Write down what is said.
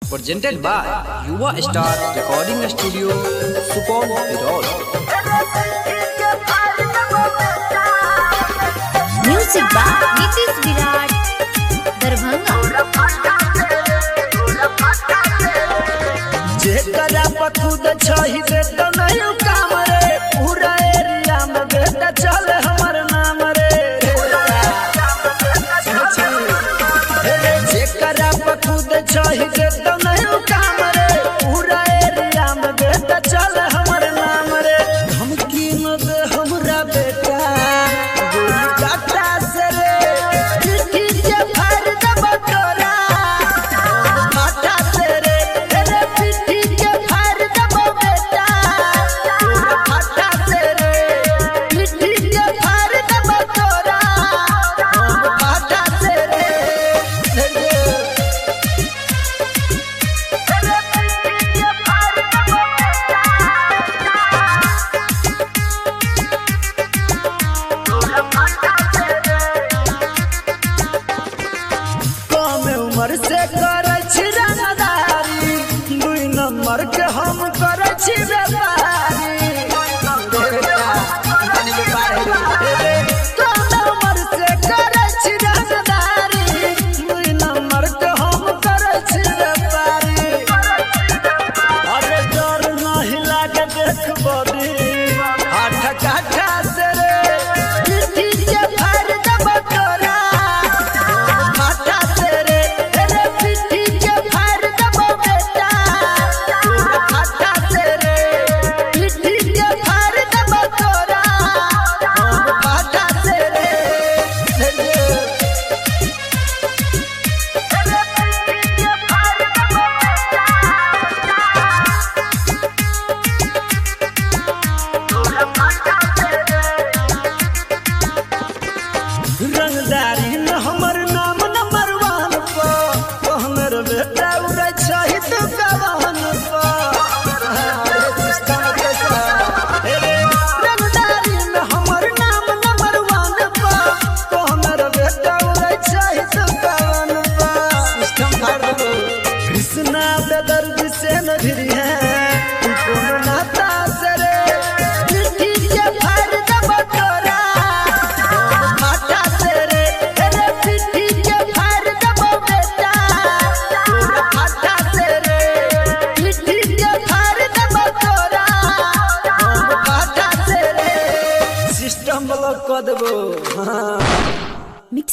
presented by Yuva Star Recording Studio, Supol, Birol. Music by Nitish Virat, Darbhanga. जेकरा पखुद छही बेटा नहीं काम रे, पूरा एरिया में बेटा चल हमर नाम रे। जेकरा पखुद छही बेटा नहीं काम रे, पूरा एरिया में बेटा चल हमर नाम रे। धमकी न दे हमरा बेटा गोली काटा से रे, चिट्ठी के फाड़ दब तोरा माथा से रे। रे चिट्ठी के फाड़ दब बेटा तोरा माथा से रे, चिट्ठी के फाड़ दब तोरा माथा से रे। कम उम्र से करे छी रंगदारी, 2 नंबर के हम करे छी व्यापारी। कम उम्र से करे छी रंगदारी, 2 नंबर के हम करे छी व्यापारी। अरे डर नहीं लागे देख बदी आठ काठा से रे, चिट्ठी के फाड़ दब तोरा माथा से रे। रे चिट्ठी के फाड़ दब बेटा तोरा माथा से रे, चिट्ठी के फाड़ दब तोरा माथा से रे। रंगदारी में हमर नाम नंबर 1 पर, हमर बेटा उड़ै छही तो गवन पर। रंगदारी में हमर नाम नंबर 1 पर, हमर बेटा उड़ै छही तो गवन पर। सिस्टम फाड़ दो कृष्णा बेदर्द से न भिरी है कोनो नाता से रे, चिट्ठी के फाड़ दब तोरा माथा से रे। रे चिट्ठी के फाड़ दब बेटा तोरा माथा से रे, चिट्ठी के फाड़ दब तोरा माथा से रे। सिस्टम ब्लॉक कर देबो।